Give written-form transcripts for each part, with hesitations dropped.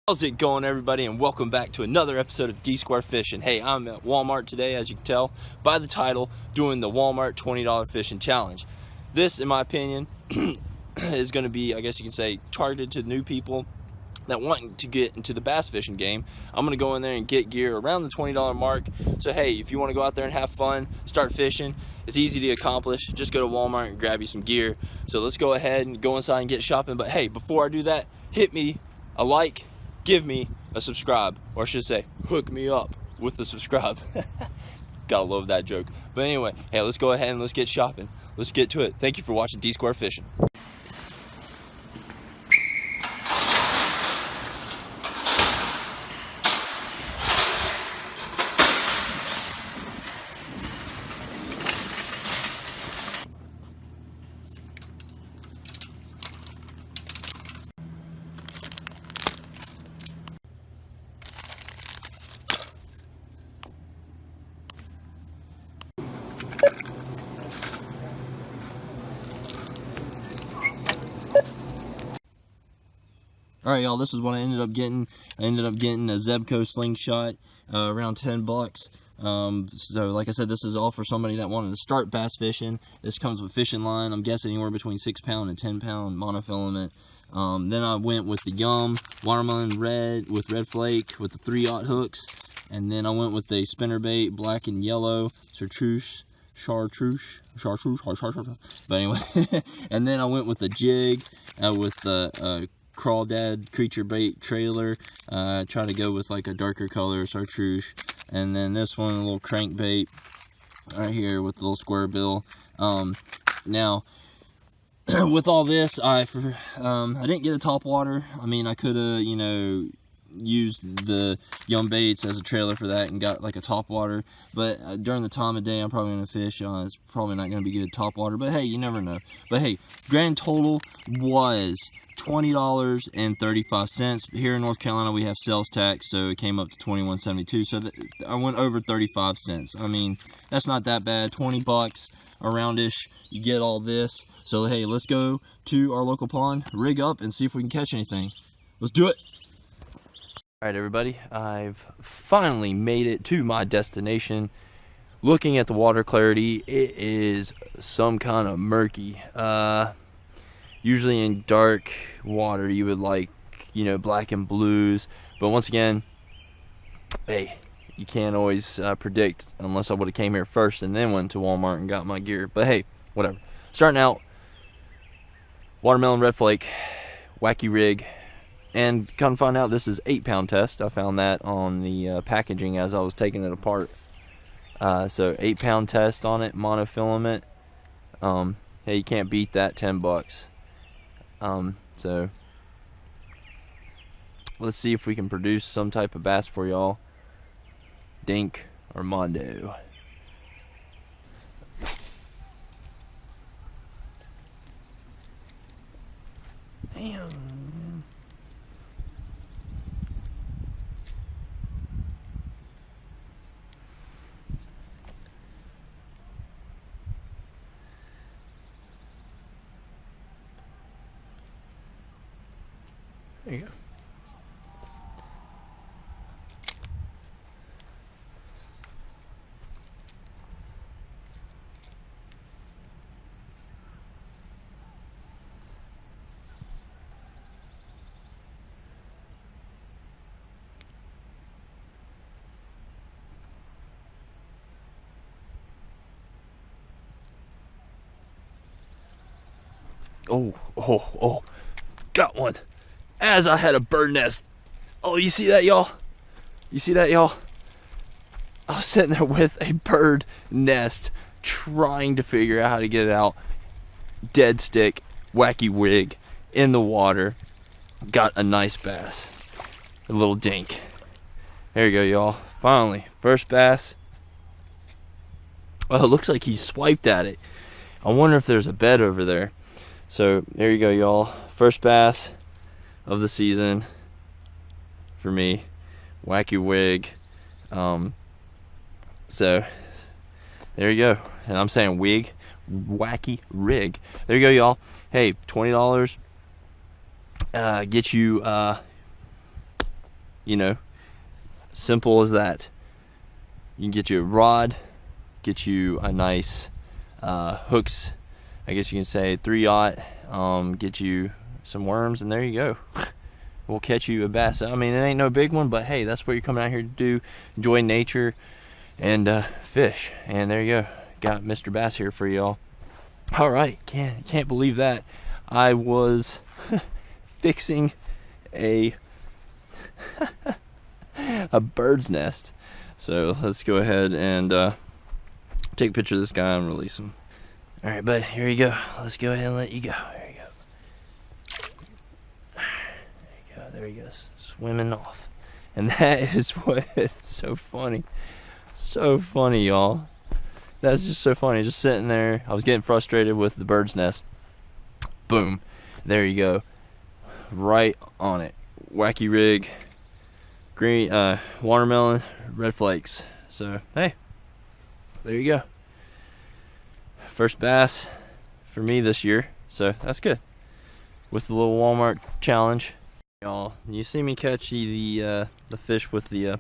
How's it going, everybody, and welcome back to another episode of D Square Fishing. Hey, I'm at Walmart today, as you can tell by the title, doing the Walmart $20 fishing challenge. This, in my opinion, is going to be, I guess you can say, targeted to new people that want to get into the bass fishing game. I'm going to go in there and get gear around the $20 mark. So hey, if you want to go out there and have fun, start fishing, it's easy to accomplish. Just go to Walmart and grab you some gear. So let's go ahead and go inside and get shopping. But hey, before I do that, hit me a like, give me a subscribe, or I should say, hook me up with the subscribe. Gotta love that joke. But anyway, hey, let's go ahead and let's get shopping. Let's get to it. Thank you for watching D Square Fishing. Alright, y'all, this is what I ended up getting. I ended up getting a Zebco slingshot, around 10 bucks. So like I said, this is all for somebody that wanted to start bass fishing. This comes with fishing line. I'm guessing anywhere between 6-pound and 10-pound monofilament. Then I went with the Yum watermelon red with red flake with the 3/0 hooks. And then I went with the spinnerbait black and yellow chartreuse. But anyway, and then I went with the jig with the crawdad creature bait trailer. Try to go with like a darker color chartreuse. And then this one, a little crankbait right here with the little square bill. Now with all this, I didn't get a top water. I mean, I could have, you know, used the Yum baits as a trailer for that and got like a top water, but during the time of day I'm probably going to fish it's probably not going to be good top water, but hey, you never know. But hey, grand total was $20.35. Here in North Carolina we have sales tax, so it came up to $21.72, so I went over 35 cents. I mean, that's not that bad. 20 bucks aroundish, you get all this. So hey, let's go to our local pond, rig up, and see if we can catch anything. Let's do it. Alright, everybody, I've finally made it to my destination. Looking at the water clarity, it is some kind of murky. Usually in dark water you would like, you know, black and blues, but once again, hey, you can't always predict, unless I would have came here first and then went to Walmart and got my gear. But hey, whatever. Starting out, watermelon red flake, wacky rig. And come to find out, this is 8-pound test. I found that on the packaging as I was taking it apart. So 8-pound test on it, monofilament. Hey, you can't beat that. 10 bucks. So let's see if we can produce some type of bass for y'all. Dink or Mondo. Damn. There you go. Oh, got one. As I had a bird nest. Oh, you see that, y'all? You see that, y'all? I was sitting there with a bird nest trying to figure out how to get it out. Dead stick, wacky wig in the water. Got a nice bass. A little dink. There you go, y'all. Finally, first bass. Oh, it looks like he swiped at it. I wonder if there's a bed over there. So, there you go, y'all. First bass of the season for me. Wacky wig. So there you go. And I'm saying wig, wacky rig. There you go, y'all. Hey, $20 get you You know, simple as that. You can get you a rod, get you a nice hooks, I guess you can say 3/0, get you some worms, and there you go. We'll catch you a bass. I mean, it ain't no big one, but hey, that's what you're coming out here to do. Enjoy nature and fish. And there you go. Got Mr. Bass here for y'all. All right, can't believe that. I was fixing a bird's nest. So let's go ahead and take a picture of this guy and release him. All right, bud, here you go. Let's go ahead and let you go. There you go. There you go. There he goes, swimming off. And that is what, it's so funny. So funny, y'all. That's just so funny. Just sitting there. I was getting frustrated with the bird's nest. Boom. There you go. Right on it. Wacky rig. Green, watermelon, red flakes. So, hey. There you go. First bass for me this year. So, that's good. With the little Walmart challenge. Y'all, you see me catch the fish with the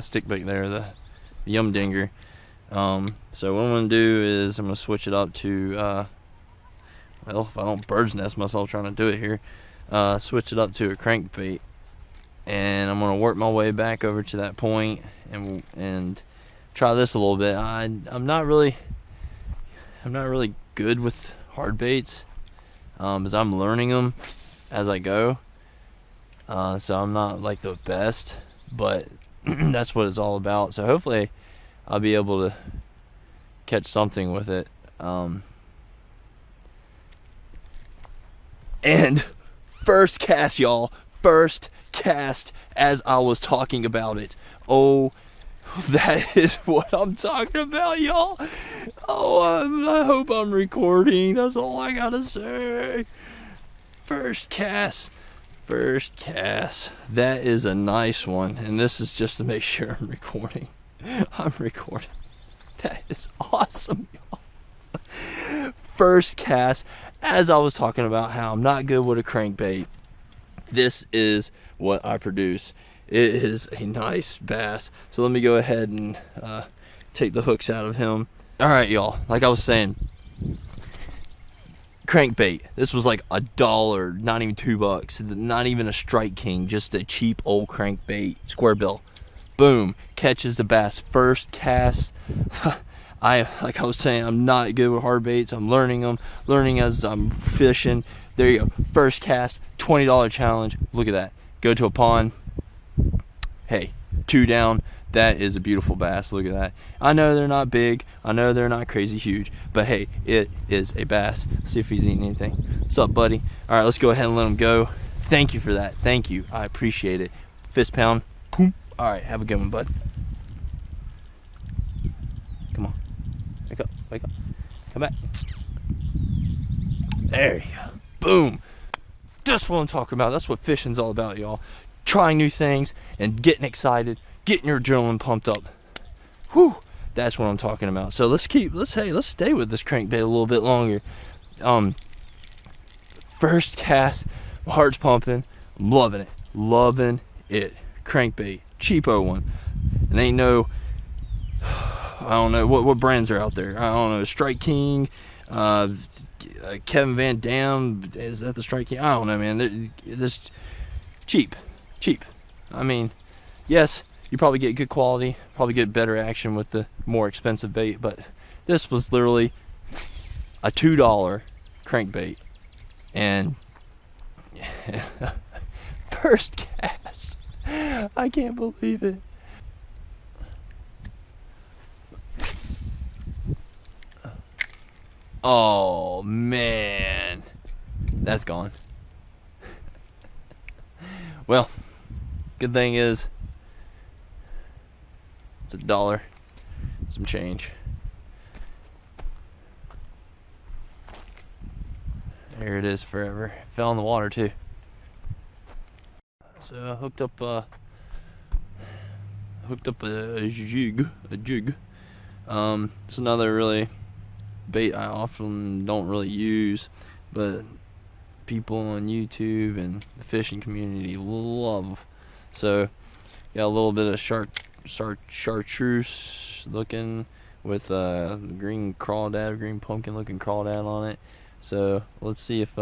stick bait there, the yum dinger. So what I'm gonna do is I'm gonna switch it up to well, if I don't bird's nest myself trying to do it here, switch it up to a crankbait, and I'm gonna work my way back over to that point and try this a little bit. I'm not really good with hard baits, as I'm learning them as I go. So I'm not like the best, but that's what it's all about. So hopefully I'll be able to catch something with it. And first cast, y'all. First cast as I was talking about it. Oh, that is what I'm talking about, y'all. Oh, I hope I'm recording. That's all I gotta say. First cast. First cast. That is a nice one. And this is just to make sure I'm recording. I'm recording. That is awesome, y'all. First cast, as I was talking about how I'm not good with a crankbait, this is what I produce. It is a nice bass. So let me go ahead and take the hooks out of him. All right, y'all, like I was saying, crankbait. This was like $1, not even $2, not even a Strike King, just a cheap old crankbait, square bill. Boom, catches the bass. First cast. Like I was saying, I'm not good with hard baits. I'm learning them, learning as I'm fishing. There you go. First cast, $20 challenge. Look at that. Go to a pond. Hey, 2 down. That is a beautiful bass. Look at that. I know they're not big. I know they're not crazy huge. But hey, it is a bass. Let's see if he's eating anything. What's up, buddy? All right, let's go ahead and let him go. Thank you for that. Thank you. I appreciate it. Fist pound. Boom. All right, have a good one, bud. Come on. Wake up. Wake up. Come back. There you go. Boom. That's what I'm talking about. That's what fishing's all about, y'all. Trying new things and getting excited, getting your adrenaline pumped up. Whew. That's what I'm talking about. So let's stay with this crankbait a little bit longer. First cast, my heart's pumping. I'm loving it. Loving it. Crankbait. Cheapo one. And ain't no, I don't know what brands are out there. I don't know, Strike King, Kevin Van Dam, is that the Strike King? I don't know, man. They're just cheap. I mean, yes, you probably get good quality, probably get better action with the more expensive bait, but this was literally a $2 crankbait, and first cast. I can't believe it. Oh man, that's gone. Well, good thing is it's $1, some change. There it is forever. It fell in the water too. So I hooked up a jig. It's another really bait I often don't really use, but people on YouTube and the fishing community love. So got a little bit of chartreuse looking with green crawdad, green pumpkin looking crawdad on it. So let's see if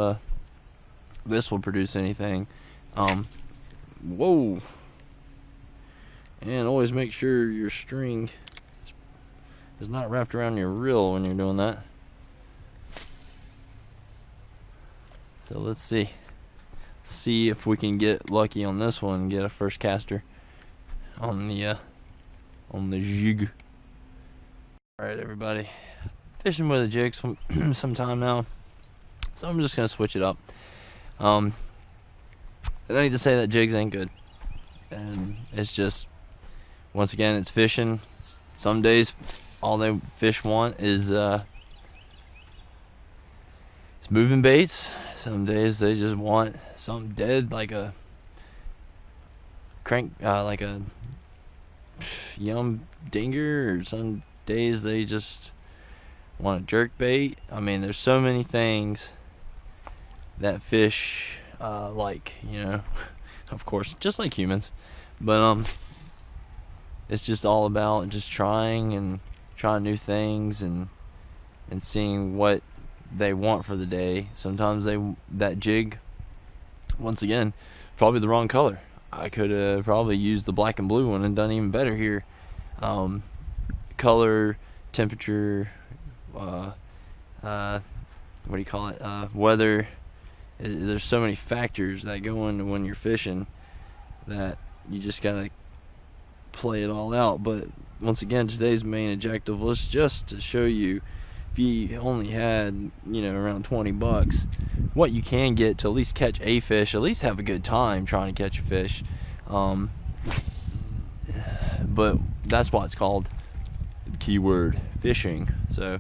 this will produce anything. Whoa. And always make sure your string is not wrapped around your reel when you're doing that. So let's see if we can get lucky on this one and get a first caster on the jig. All right, everybody, fishing with a jig sometime now, so I'm just gonna switch it up. I don't need to say that jigs ain't good, and it's just, once again, it's fishing. Some days all they fish want is moving baits. Some days they just want something dead, like a crank, like a yum dinger, or some days they just want a jerk bait. I mean, there's so many things that fish like, you know, of course, just like humans. But it's just all about just trying new things and seeing what they want for the day. Sometimes that jig, once again, probably the wrong color. I could have probably used the black and blue one and done even better here. Color, temperature, what do you call it, weather. There's so many factors that go into when you're fishing that you just gotta play it all out. But once again, today's main objective was just to show you, if you only had, you know, around 20 bucks, what you can get to at least catch a fish, at least have a good time trying to catch a fish. But that's why it's called, keyword, fishing. So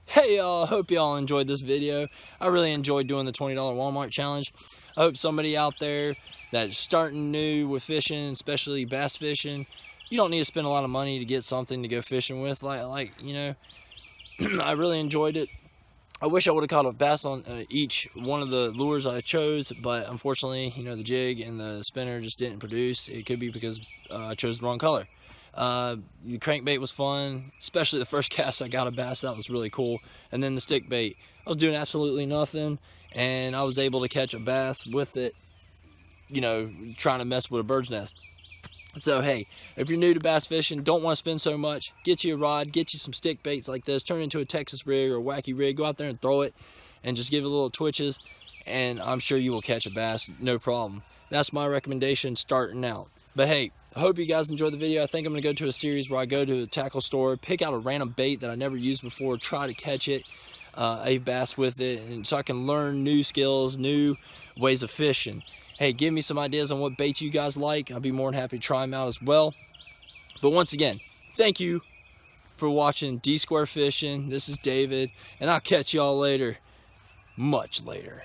hey y'all, hope y'all enjoyed this video. I really enjoyed doing the $20 Walmart challenge. I hope somebody out there that's starting new with fishing, especially bass fishing, you don't need to spend a lot of money to get something to go fishing with. Like you know, I really enjoyed it. I wish I would have caught a bass on each one of the lures I chose, but unfortunately, you know, the jig and the spinner just didn't produce. It could be because I chose the wrong color. The crankbait was fun, especially the first cast I got a bass. That was really cool. And then the stick bait, I was doing absolutely nothing, and I was able to catch a bass with it, you know, trying to mess with a bird's nest. So hey, if you're new to bass fishing, don't want to spend so much, get you a rod, get you some stick baits like this, turn it into a Texas rig or a wacky rig, go out there and throw it and just give it little twitches, and I'm sure you will catch a bass, no problem. That's my recommendation starting out. But hey, I hope you guys enjoyed the video. I think I'm going to go to a series where I go to a tackle store, pick out a random bait that I never used before, try to catch it, a bass with it, and so I can learn new skills, new ways of fishing. Hey, give me some ideas on what baits you guys like. I'll be more than happy to try them out as well. But once again, thank you for watching D Square Fishing. This is David, and I'll catch y'all later, much later.